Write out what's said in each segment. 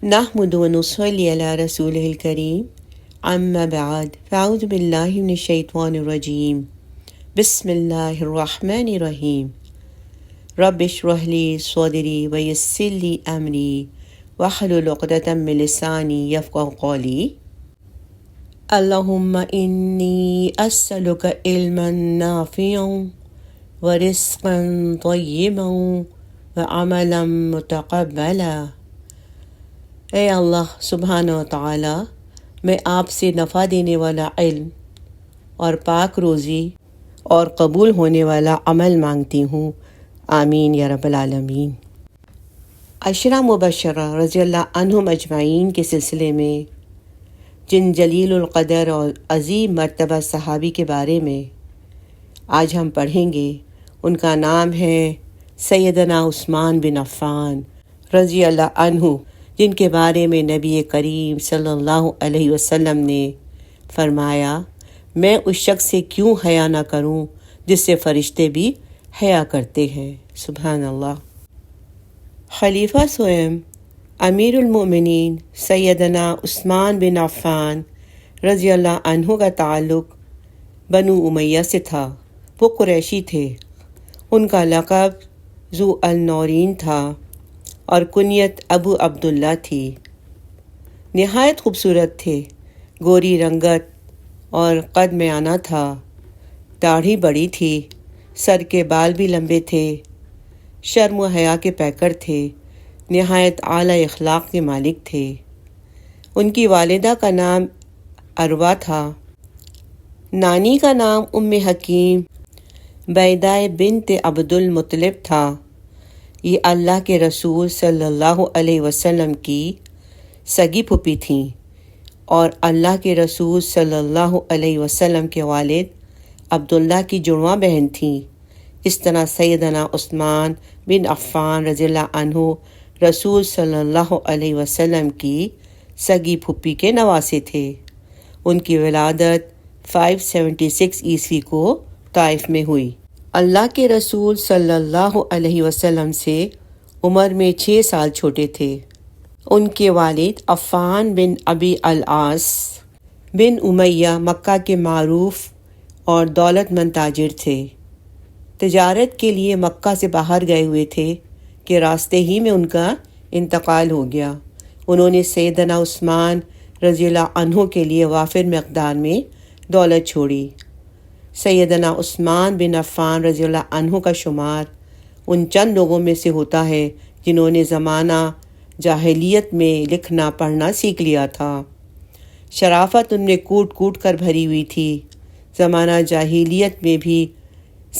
نحمد و نصلی علی رسولہ الکریم اما بعد فاعوذ باللہ من الشیطان الرجیم بسم اللہ الرحمن الرحیم رب اشرح لی صدری ویسر لی امری واحلل عقدۃ من لسانی یفقہوا قولی اللہم انی اسألک علما نافعا ورزقا طیبا وعملا متقبلا۔ اے اللہ سبحانہ و تعالی، میں آپ سے نفع دینے والا علم اور پاک روزی اور قبول ہونے والا عمل مانگتی ہوں، آمین یا رب العالمین۔ عشرہ مبشرہ رضی اللہ عنہم اجمعین کے سلسلے میں جن جلیل القدر اور عظیم مرتبہ صحابی کے بارے میں آج ہم پڑھیں گے، ان کا نام ہے سیدنا عثمان بن عفان رضی اللہ عنہ، جن کے بارے میں نبی کریم صلی اللہ علیہ وسلم نے فرمایا، میں اس شخص سے کیوں حیا نہ کروں جس سے فرشتے بھی حیا کرتے ہیں۔ سبحان اللہ۔ خلیفہ سوئم امیر المؤمنین سیدنا عثمان بن عفان رضی اللہ عنہ کا تعلق بنو امیہ سے تھا۔ وہ قریشی تھے۔ ان کا لقب ذو النورین تھا اور کنیت ابو عبداللہ تھی۔ نہایت خوبصورت تھے، گوری رنگت اور قد میانہ تھا، داڑھی بڑی تھی، سر کے بال بھی لمبے تھے، شرم و حیا کے پیکر تھے، نہایت اعلیٰ اخلاق کے مالک تھے۔ ان کی والدہ کا نام عروہ تھا، نانی کا نام ام حکیم بیدہ بنت عبد المطلب تھا۔ یہ اللہ کے رسول صلی اللہ علیہ وسلم کی سگی پھوپھی تھیں اور اللہ کے رسول صلی اللہ علیہ وسلم کے والد عبداللہ کی جڑواں بہن تھیں۔ اس طرح سیدنا عثمان بن عفان رضی اللہ عنہ رسول صلی اللہ علیہ وسلم کی سگی پھوپھی کے نواسے تھے۔ ان کی ولادت 576 عیسوی کو طائف میں ہوئی۔ اللہ کے رسول صلی اللہ علیہ وسلم سے عمر میں 6 سال چھوٹے تھے۔ ان کے والد عفان بن ابی العاص بن امیہ مکہ کے معروف اور دولت مند تاجر تھے۔ تجارت کے لیے مکہ سے باہر گئے ہوئے تھے کہ راستے ہی میں ان کا انتقال ہو گیا۔ انہوں نے سیدنا عثمان رضی اللہ عنہ کے لیے وافر مقدار میں دولت چھوڑی۔ سیدنا عثمان بن عفان رضی اللہ عنہ کا شمار ان چند لوگوں میں سے ہوتا ہے جنہوں نے زمانہ جاہلیت میں لکھنا پڑھنا سیکھ لیا تھا۔ شرافت ان میں کوٹ کوٹ کر بھری ہوئی تھی۔ زمانہ جاہلیت میں بھی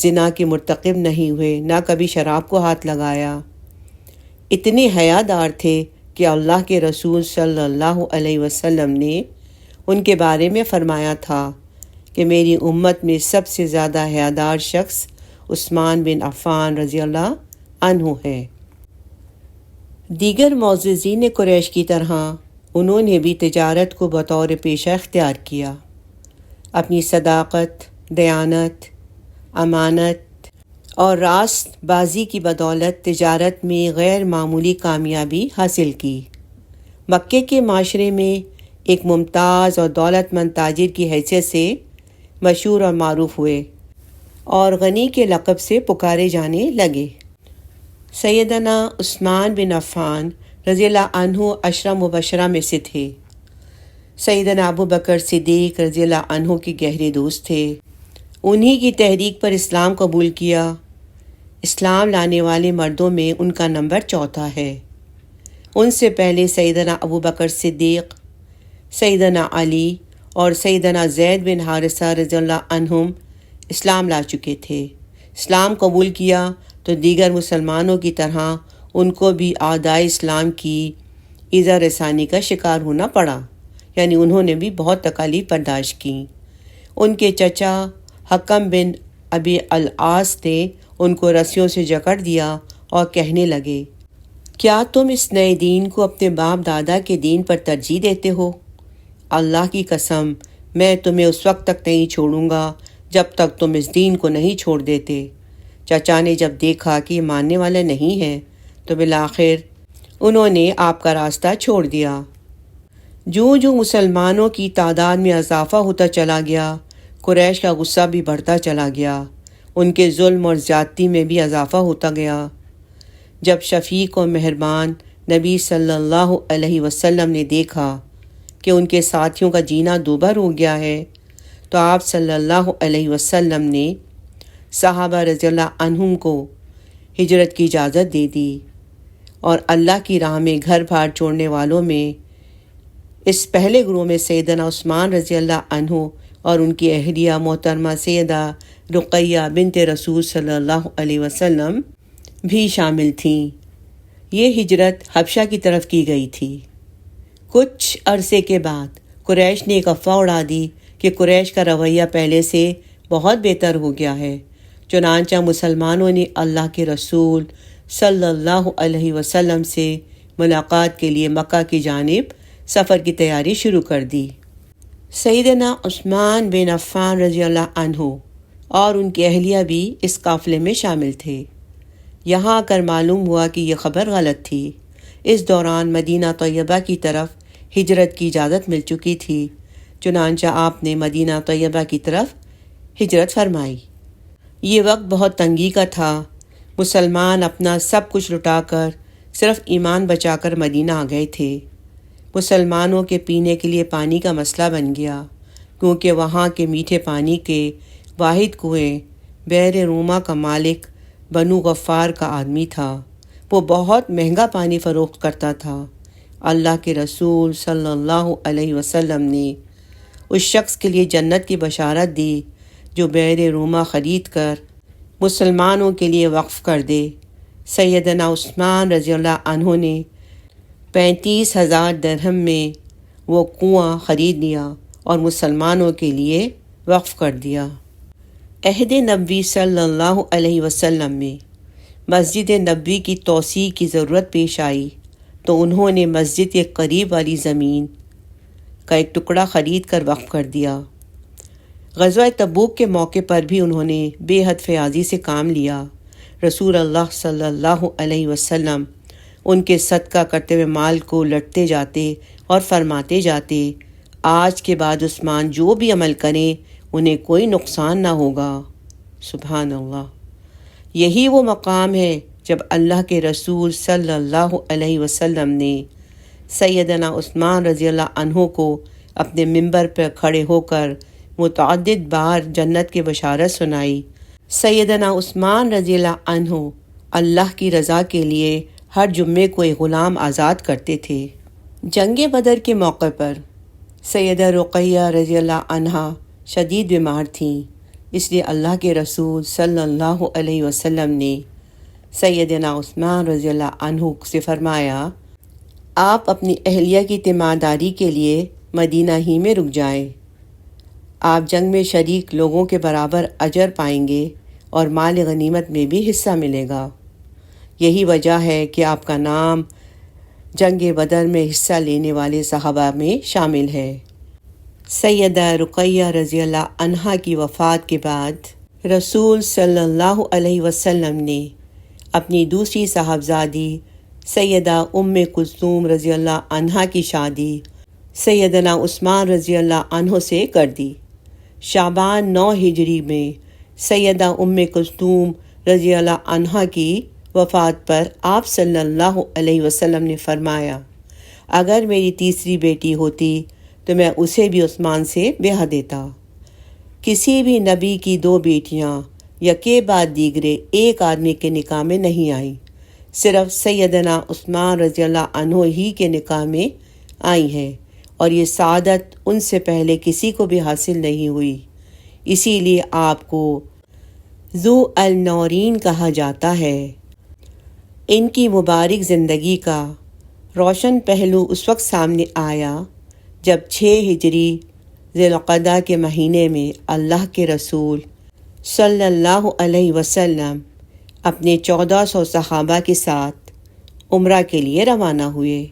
زنا کے مرتکب نہیں ہوئے، نہ کبھی شراب کو ہاتھ لگایا۔ اتنے حیا دار تھے کہ اللہ کے رسول صلی اللہ علیہ وسلم نے ان کے بارے میں فرمایا تھا کہ میری امت میں سب سے زیادہ حیادار شخص عثمان بن عفان رضی اللہ عنہ ہے۔ دیگر معززین قریش کی طرح انہوں نے بھی تجارت کو بطور پیشہ اختیار کیا۔ اپنی صداقت، دیانت، امانت اور راست بازی کی بدولت تجارت میں غیر معمولی کامیابی حاصل کی۔ مکے کے معاشرے میں ایک ممتاز اور دولت مند تاجر کی حیثیت سے مشہور اور معروف ہوئے اور غنی کے لقب سے پکارے جانے لگے۔ سیدنا عثمان بن عفان رضی اللہ عنہ عشرہ مبشرہ میں سے تھے۔ سیدنا ابو بکر صدیق رضی اللہ عنہ کے گہرے دوست تھے۔ انہی کی تحریک پر اسلام قبول کیا۔ اسلام لانے والے مردوں میں ان کا نمبر 4 ہے۔ ان سے پہلے سیدنا ابو بکر صدیق، سیدنا علی اور سیدنا زید بن حارثہ رضی اللہ عنہم اسلام لا چکے تھے۔ اسلام قبول کیا تو دیگر مسلمانوں کی طرح ان کو بھی اعدائے اسلام کی ایذا رسانی کا شکار ہونا پڑا، یعنی انہوں نے بھی بہت تکالیف برداشت کیں۔ ان کے چچا حکم بن ابی العاص نے ان کو رسیوں سے جکڑ دیا اور کہنے لگے، کیا تم اس نئے دین کو اپنے باپ دادا کے دین پر ترجیح دیتے ہو؟ اللہ کی قسم، میں تمہیں اس وقت تک نہیں چھوڑوں گا جب تک تم اس دین کو نہیں چھوڑ دیتے۔ چچا نے جب دیکھا کہ یہ ماننے والا نہیں ہے تو بالآخر انہوں نے آپ کا راستہ چھوڑ دیا۔ جو مسلمانوں کی تعداد میں اضافہ ہوتا چلا گیا، قریش کا غصہ بھی بڑھتا چلا گیا، ان کے ظلم اور زیادتی میں بھی اضافہ ہوتا گیا۔ جب شفیق و مہربان نبی صلی اللہ علیہ وسلم نے دیکھا کہ ان کے ساتھیوں کا جینا دوبھر ہو گیا ہے، تو آپ صلی اللہ علیہ وسلم نے صحابہ رضی اللہ عنہم کو ہجرت کی اجازت دے دی، اور اللہ کی راہ میں گھر بار چھوڑنے والوں میں اس پہلے گروہ میں سیدنا عثمان رضی اللہ عنہ اور ان کی اہلیہ محترمہ سیدہ رقیہ بنت رسول صلی اللہ علیہ وسلم بھی شامل تھیں۔ یہ ہجرت حبشہ کی طرف کی گئی تھی۔ کچھ عرصے کے بعد قریش نے ایک افواہ اڑا دی کہ قریش کا رویہ پہلے سے بہت بہتر ہو گیا ہے، چنانچہ مسلمانوں نے اللہ کے رسول صلی اللہ علیہ وسلم سے ملاقات کے لیے مکہ کی جانب سفر کی تیاری شروع کر دی۔ سیدنا عثمان بن عفان رضی اللہ عنہ اور ان کی اہلیہ بھی اس قافلے میں شامل تھے۔ یہاں آ کر معلوم ہوا کہ یہ خبر غلط تھی۔ اس دوران مدینہ طیبہ کی طرف ہجرت کی اجازت مل چکی تھی، چنانچہ آپ نے مدینہ طیبہ کی طرف ہجرت فرمائی۔ یہ وقت بہت تنگی کا تھا۔ مسلمان اپنا سب کچھ لٹا کر صرف ایمان بچا کر مدینہ آ گئے تھے۔ مسلمانوں کے پینے کے لیے پانی کا مسئلہ بن گیا، کیونکہ وہاں کے میٹھے پانی کے واحد کنویں بئر روما کا مالک بنو غفار کا آدمی تھا۔ وہ بہت مہنگا پانی فروخت کرتا تھا۔ اللہ کے رسول صلی اللہ علیہ وسلم نے اس شخص کے لیے جنت کی بشارت دی جو بئر روما خرید کر مسلمانوں کے لیے وقف کر دے۔ سیدنا عثمان رضی اللہ عنہ نے 35,000 درہم میں وہ کنواں خرید لیا اور مسلمانوں کے لیے وقف کر دیا۔ عہد نبوی صلی اللہ علیہ وسلم میں مسجد نبوی کی توسیع کی ضرورت پیش آئی تو انہوں نے مسجد کے قریب والی زمین کا ایک ٹکڑا خرید کر وقف کر دیا۔ غزوہ تبوک کے موقع پر بھی انہوں نے بے حد فیاضی سے کام لیا۔ رسول اللہ صلی اللہ علیہ وسلم ان کے صدقہ کرتے ہوئے مال کو لٹتے جاتے اور فرماتے جاتے، آج کے بعد عثمان جو بھی عمل کریں انہیں کوئی نقصان نہ ہوگا۔ سبحان اللہ۔ یہی وہ مقام ہے جب اللہ کے رسول صلی اللہ علیہ وسلم نے سیدنا عثمان رضی اللہ عنہ کو اپنے منبر پر کھڑے ہو کر متعدد بار جنت کی بشارت سنائی۔ سیدنا عثمان رضی اللہ عنہ اللہ کی رضا کے لیے ہر جمعے کو ایک غلام آزاد کرتے تھے۔ جنگ بدر کے موقع پر سیدہ رقیہ رضی اللہ عنہا شدید بیمار تھیں، اس لیے اللہ کے رسول صلی اللہ علیہ وسلم نے سیدنا عثمان رضی اللہ عنہ سے فرمایا، آپ اپنی اہلیہ کی تیمارداری کے لیے مدینہ ہی میں رک جائیں۔ آپ جنگ میں شریک لوگوں کے برابر اجر پائیں گے اور مال غنیمت میں بھی حصہ ملے گا۔ یہی وجہ ہے کہ آپ کا نام جنگ بدر میں حصہ لینے والے صحابہ میں شامل ہے۔ سیدہ رقیہ رضی اللہ عنہا کی وفات کے بعد رسول صلی اللہ علیہ وسلم نے اپنی دوسری صاحبزادی سیدہ ام کلثوم رضی اللہ عنہا کی شادی سیدنا عثمان رضی اللہ عنہ سے کر دی۔ شعبان 9 ہجری میں سیدہ ام کلثوم رضی اللہ عنہا کی وفات پر آپ صلی اللہ علیہ وسلم نے فرمایا، اگر میری تیسری بیٹی ہوتی تو میں اسے بھی عثمان سے بیاہ دیتا۔ کسی بھی نبی کی 2 بیٹیاں یکے بعد دیگرے ایک آدمی کے نکاح میں نہیں آئیں، صرف سیدنا عثمان رضی اللہ عنہ ہی کے نکاح میں آئی ہیں، اور یہ سعادت ان سے پہلے کسی کو بھی حاصل نہیں ہوئی۔ اسی لیے آپ کو ذو النورین کہا جاتا ہے۔ ان کی مبارک زندگی کا روشن پہلو اس وقت سامنے آیا جب 6 ہجری ذی القعدہ کے مہینے میں اللہ کے رسول صلی اللہ علیہ وسلم اپنے 1400 صحابہ کے ساتھ عمرہ کے لیے روانہ ہوئے۔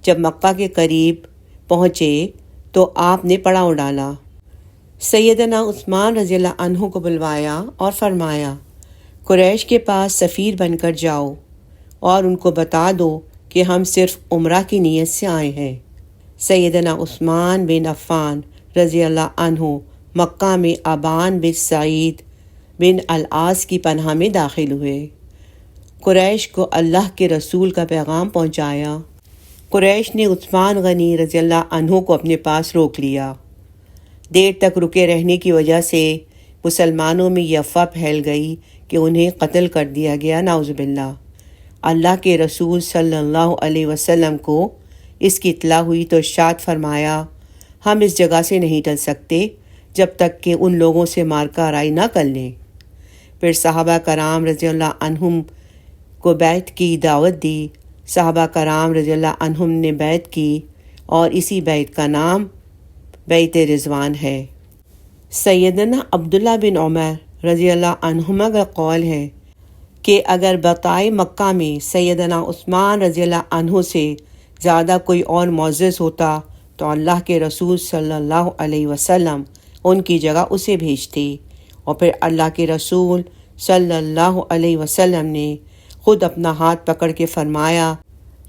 جب مکہ کے قریب پہنچے تو آپ نے پڑاؤ ڈالا۔ سیدنا عثمان رضی اللہ عنہ کو بلوایا اور فرمایا، قریش کے پاس سفیر بن کر جاؤ اور ان کو بتا دو کہ ہم صرف عمرہ کی نیت سے آئے ہیں۔ سیدنا عثمان بن عفان رضی اللہ عنہ مکہ میں ابان بن سعید بن العاص کی پناہ میں داخل ہوئے۔ قریش کو اللہ کے رسول کا پیغام پہنچایا۔ قریش نے عثمان غنی رضی اللہ عنہ کو اپنے پاس روک لیا۔ دیر تک رکے رہنے کی وجہ سے مسلمانوں میں یہ افواہ پھیل گئی کہ انہیں قتل کر دیا گیا، نعوذ باللہ۔ اللہ کے رسول صلی اللہ علیہ وسلم کو اس کی اطلاع ہوئی تو ارشاد فرمایا، ہم اس جگہ سے نہیں ٹل سکتے جب تک کہ ان لوگوں سے مارکہ آرائی نہ کر لیں۔ پھر صحابہ کرام رضی اللہ عنہم کو بیعت کی دعوت دی۔ صحابہ کرام رضی اللہ عنہم نے بیعت کی اور اسی بیعت کا نام بیعت رضوان ہے۔ سیدنا عبداللہ بن عمر رضی اللہ عنہما کا قول ہے کہ اگر بقائے مکہ میں سیدنا عثمان رضی اللہ عنہ سے زیادہ کوئی اور معزز ہوتا تو اللہ کے رسول صلی اللہ علیہ وسلم ان کی جگہ اسے بھیجتے، اور پھر اللہ کے رسول صلی اللہ علیہ وسلم نے خود اپنا ہاتھ پکڑ کے فرمایا،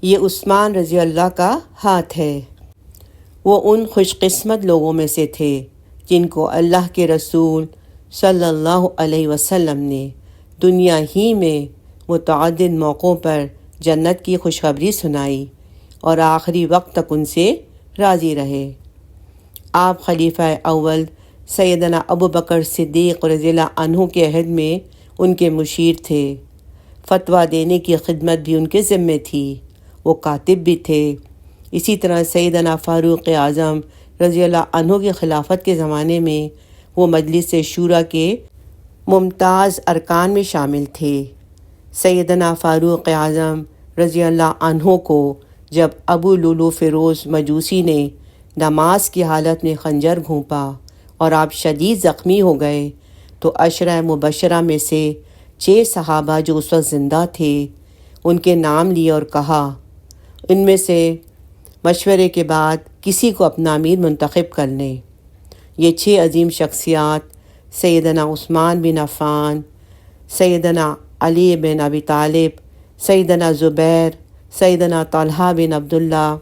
یہ عثمان رضی اللہ کا ہاتھ ہے۔ وہ ان خوش قسمت لوگوں میں سے تھے جن کو اللہ کے رسول صلی اللہ علیہ وسلم نے دنیا ہی میں متعدد موقعوں پر جنت کی خوشخبری سنائی اور آخری وقت تک ان سے راضی رہے۔ آپ خلیفہ اول سیدنا ابو بکر صدیق رضی اللہ عنہ کے عہد میں ان کے مشیر تھے۔ فتویٰ دینے کی خدمت بھی ان کے ذمے تھی، وہ کاتب بھی تھے۔ اسی طرح سیدنا فاروق اعظم رضی اللہ عنہ کی خلافت کے زمانے میں وہ مجلس شورا کے ممتاز ارکان میں شامل تھے۔ سیدنا فاروق اعظم رضی اللہ عنہ کو جب ابو لولو فیروز مجوسی نے نماز کی حالت میں خنجر گھونپا اور آپ شدید زخمی ہو گئے تو عشرہ مبشرہ میں سے 6 صحابہ جو اس وقت زندہ تھے ان کے نام لیے اور کہا، ان میں سے مشورے کے بعد کسی کو اپنا امیر منتخب کر لیں۔ یہ 6 عظیم شخصیات سیدنا عثمان بن عفان، سیدنا علی بن ابی طالب، سیدنا زبیر، سیدنا طلحہ بن عبداللہ،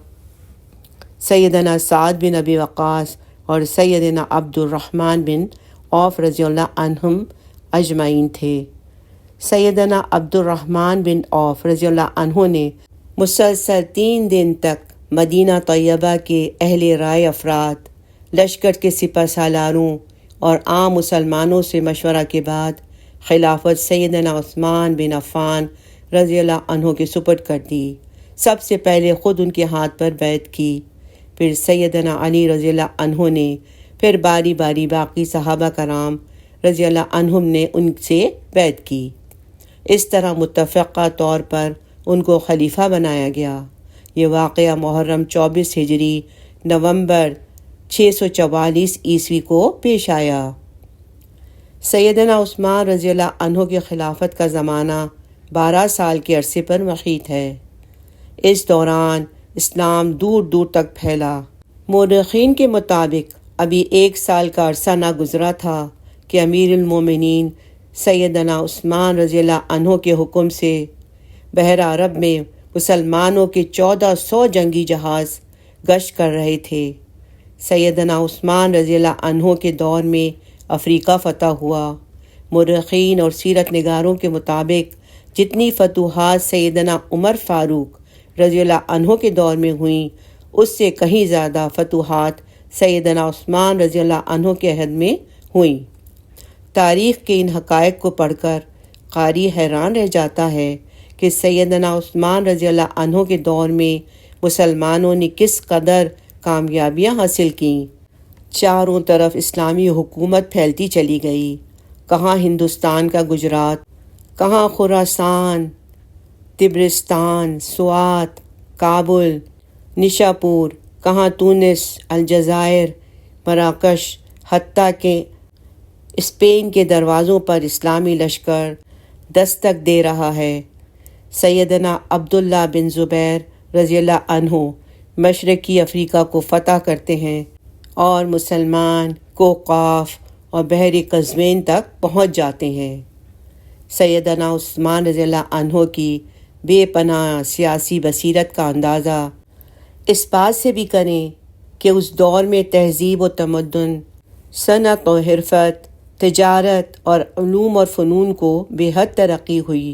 سیدنا سعد بن ابی وقاص اور سیدنا عبد الرحمن بن عوف رضی اللہ عنہم اجمعین تھے۔ سیدنا عبد الرحمن بن عوف رضی اللہ عنہ نے مسلسل 3 دن تک مدینہ طیبہ کے اہل رائے افراد، لشکر کے سپہ سالاروں اور عام مسلمانوں سے مشورہ کے بعد خلافت سیدنا عثمان بن عفان رضی اللہ عنہ کے سپرد کر دی۔ سب سے پہلے خود ان کے ہاتھ پر بیعت کی، پھر سیدنا علی رضی اللہ عنہ نے، پھر باری باری باقی صحابہ کرام رضی اللہ عنہم نے ان سے بیعت کی۔ اس طرح متفقہ طور پر ان کو خلیفہ بنایا گیا۔ یہ واقعہ محرم 24 ہجری نومبر 644 عیسوی کو پیش آیا۔ سیدنا عثمان رضی اللہ عنہ کی خلافت کا زمانہ 12 سال کے عرصے پر محیط ہے۔ اس دوران اسلام دور دور تک پھیلا۔ مورخین کے مطابق ابھی 1 سال کا عرصہ نہ گزرا تھا کہ امیر المومنین سیدنا عثمان رضی اللہ عنہ کے حکم سے بحر عرب میں مسلمانوں کے 1400 جنگی جہاز گشت کر رہے تھے۔ سیدنا عثمان رضی اللہ عنہ کے دور میں افریقہ فتح ہوا۔ مورخین اور سیرت نگاروں کے مطابق جتنی فتوحات سیدنا عمر فاروق رضی اللہ عنہ کے دور میں ہوئیں، اس سے کہیں زیادہ فتوحات سیدنا عثمان رضی اللہ عنہ کے عہد میں ہوئیں۔ تاریخ کے ان حقائق کو پڑھ کر قاری حیران رہ جاتا ہے کہ سیدنا عثمان رضی اللہ عنہ کے دور میں مسلمانوں نے کس قدر کامیابیاں حاصل کیں۔ چاروں طرف اسلامی حکومت پھیلتی چلی گئی، کہاں ہندوستان کا گجرات، کہاں خراسان، تبرستان، سوات، کابل، نشاپور، کہاں تونس، الجزائر، مراکش، حتیٰ کہ اسپین کے دروازوں پر اسلامی لشکر دستک دے رہا ہے۔ سیدنا عبداللہ بن زبیر رضی اللہ عنہ مشرقی افریقہ کو فتح کرتے ہیں اور مسلمان کوقاف اور بحر قزوین تک پہنچ جاتے ہیں۔ سیدنا عثمان رضی اللہ عنہ کی بے پناہ سیاسی بصیرت کا اندازہ اس بات سے بھی کریں کہ اس دور میں تہذیب و تمدن، صنعت و حرفت، تجارت اور علوم اور فنون کو بے حد ترقی ہوئی،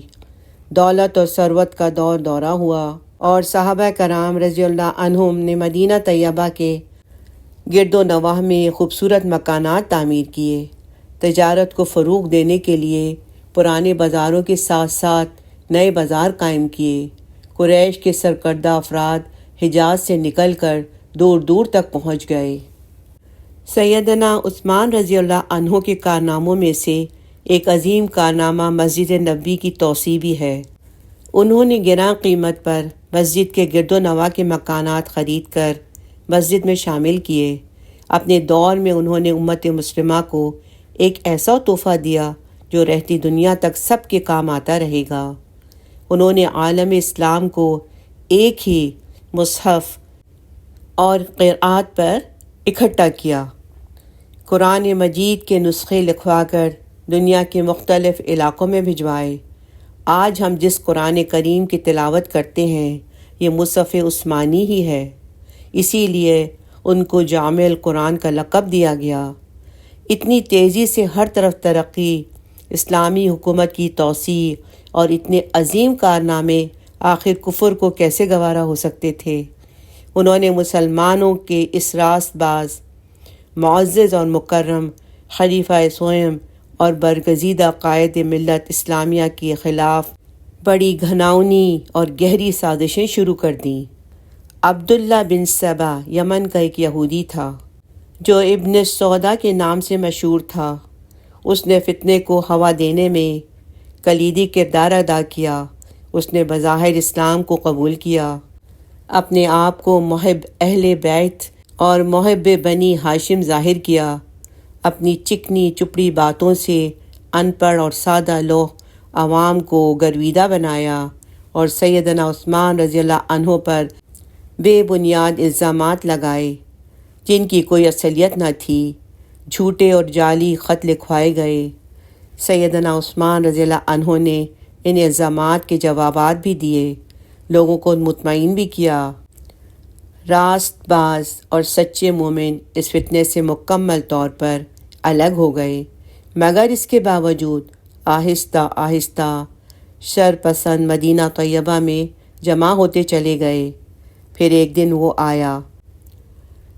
دولت اور ثروت کا دورہ ہوا، اور صحابہ کرام رضی اللہ عنہم نے مدینہ طیبہ کے گرد و نواح میں خوبصورت مکانات تعمیر کیے۔ تجارت کو فروغ دینے کے لیے پرانے بازاروں کے ساتھ ساتھ نئے بازار قائم کیے۔ قریش کے سرکردہ افراد حجاز سے نکل کر دور دور تک پہنچ گئے۔ سیدنا عثمان رضی اللہ عنہ کے کارناموں میں سے ایک عظیم کارنامہ مسجد نبوی کی توسیع بھی ہے۔ انہوں نے گراں قیمت پر مسجد کے گرد و نواح کے مکانات خرید کر مسجد میں شامل کیے۔ اپنے دور میں انہوں نے امت مسلمہ کو ایک ایسا تحفہ دیا جو رہتی دنیا تک سب کے کام آتا رہے گا۔ انہوں نے عالم اسلام کو ایک ہی مصحف اور قرآت پر اکٹھا کیا۔ قرآن مجید کے نسخے لکھوا کر دنیا کے مختلف علاقوں میں بھجوائے۔ آج ہم جس قرآن کریم کی تلاوت کرتے ہیں یہ مصحف عثمانی ہی ہے، اسی لیے ان کو جامع القرآن کا لقب دیا گیا۔ اتنی تیزی سے ہر طرف ترقی، اسلامی حکومت کی توسیع اور اتنے عظیم کارنامے آخر کفر کو کیسے گوارا ہو سکتے تھے؟ انہوں نے مسلمانوں کے اس راست باز، معزز اور مکرم خلیفہ سوئم اور برگزیدہ قائد ملت اسلامیہ کے خلاف بڑی گھناؤنی اور گہری سازشیں شروع کر دیں۔ عبداللہ بن سبا یمن کا ایک یہودی تھا جو ابن سودا کے نام سے مشہور تھا۔ اس نے فتنے کو ہوا دینے میں کلیدی کردار ادا کیا۔ اس نے بظاہر اسلام کو قبول کیا، اپنے آپ کو محب اہل بیت اور محب بنی ہاشم ظاہر کیا، اپنی چکنی چپڑی باتوں سے ان پڑھ اور سادہ لوح عوام کو گرویدہ بنایا، اور سیدنا عثمان رضی اللہ عنہ پر بے بنیاد الزامات لگائے جن کی کوئی اصلیت نہ تھی۔ جھوٹے اور جعلی خط لکھوائے گئے۔ سیدنا عثمان رضی اللہ عنہ نے ان الزامات کے جوابات بھی دیے، لوگوں کو مطمئن بھی کیا۔ راست باز اور سچے مومن اس فتنے سے مکمل طور پر الگ ہو گئے، مگر اس کے باوجود آہستہ آہستہ شر پسند مدینہ طیبہ میں جمع ہوتے چلے گئے۔ پھر ایک دن وہ آیا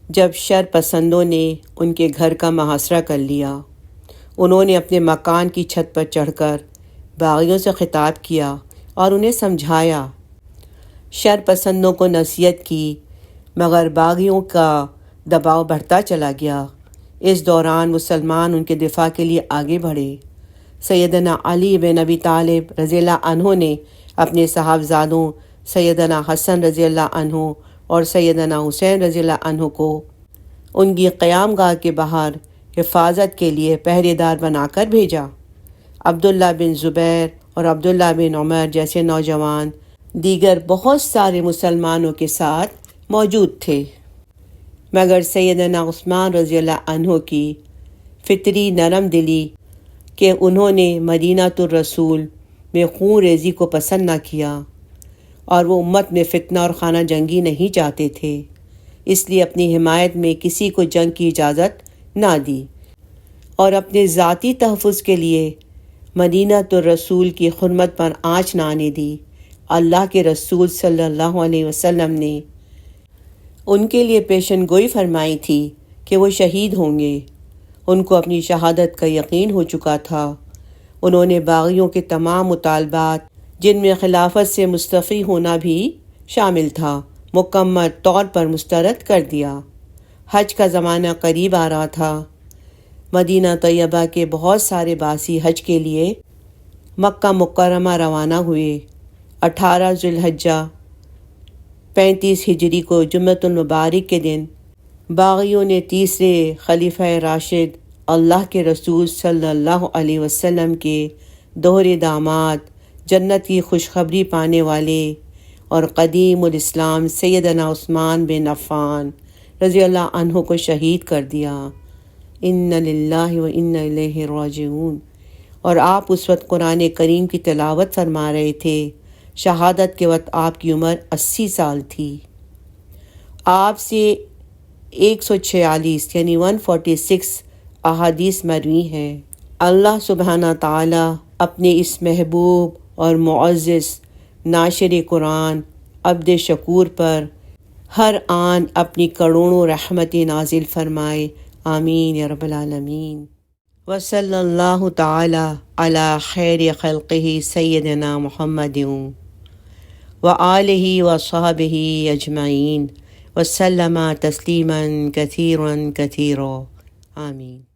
جب شر پسندوں نے ان کے گھر کا محاصرہ کر لیا۔ انہوں نے اپنے مکان کی چھت پر چڑھ کر باغیوں سے خطاب کیا اور انہیں سمجھایا۔ شر پسندوں کو نصیحت کی، مگر باغیوں کا دباؤ بڑھتا چلا گیا۔ اس دوران مسلمان ان کے دفاع کے لیے آگے بڑھے۔ سیدنا علی بن ابی طالب رضی اللہ عنہ نے اپنے صاحبزادوں سیدنا حسن رضی اللہ عنہ اور سیدنا حسین رضی اللہ عنہ کو ان کی قیام گاہ کے باہر حفاظت کے لیے پہرے دار بنا کر بھیجا۔ عبداللہ بن زبیر اور عبداللہ بن عمر جیسے نوجوان دیگر بہت سارے مسلمانوں کے ساتھ موجود تھے، مگر سیدنا عثمان رضی اللہ عنہ کی فطری نرم دلی کہ انہوں نے مدینہ الرسول میں خون ریزی کو پسند نہ کیا، اور وہ امت میں فتنہ اور خانہ جنگی نہیں چاہتے تھے، اس لیے اپنی حمایت میں کسی کو جنگ کی اجازت نہ دی، اور اپنے ذاتی تحفظ کے لیے مدینہ الرسول کی حرمت پر آنچ نہ آنے دی۔ اللہ کے رسول صلی اللہ علیہ وسلم نے ان کے لیے پیشن گوئی فرمائی تھی کہ وہ شہید ہوں گے۔ ان کو اپنی شہادت کا یقین ہو چکا تھا۔ انہوں نے باغیوں کے تمام مطالبات، جن میں خلافت سے مستعفی ہونا بھی شامل تھا، مکمل طور پر مسترد کر دیا۔ حج کا زمانہ قریب آ رہا تھا۔ مدینہ طیبہ کے بہت سارے باسی حج کے لیے مکہ مکرمہ روانہ ہوئے۔ 18 ذی الحجہ 35 ہجری کو جمعۃ المبارک کے دن باغیوں نے تیسرے خلیفہ راشد اللہ کے رسول صلی اللہ علیہ وسلم کے دوہرے داماد، جنت کی خوشخبری پانے والے اور قدیم الاسلام سیدنا عثمان بن عفان رضی اللہ عنہ کو شہید کر دیا۔ انا للہ و انا الیہ راجعون۔ اور آپ اس وقت قرآن کریم کی تلاوت فرما رہے تھے۔ شہادت کے وقت آپ کی عمر 80 سال تھی۔ آپ سے 146 یعنی 146 احادیث مروی ہیں۔ اللہ سبحانہ تعالیٰ اپنے اس محبوب اور معزز ناشر قرآن عبد شکور پر ہر آن اپنی کروڑوں رحمتیں نازل فرمائے، آمین یا رب العالمین۔ وصلی اللہ تعالی علی خیر خلقہ سیدنا محمد وآلہ وصحبہ اجمعین وسلم تسلیما کثیرا کثیرا، آمین۔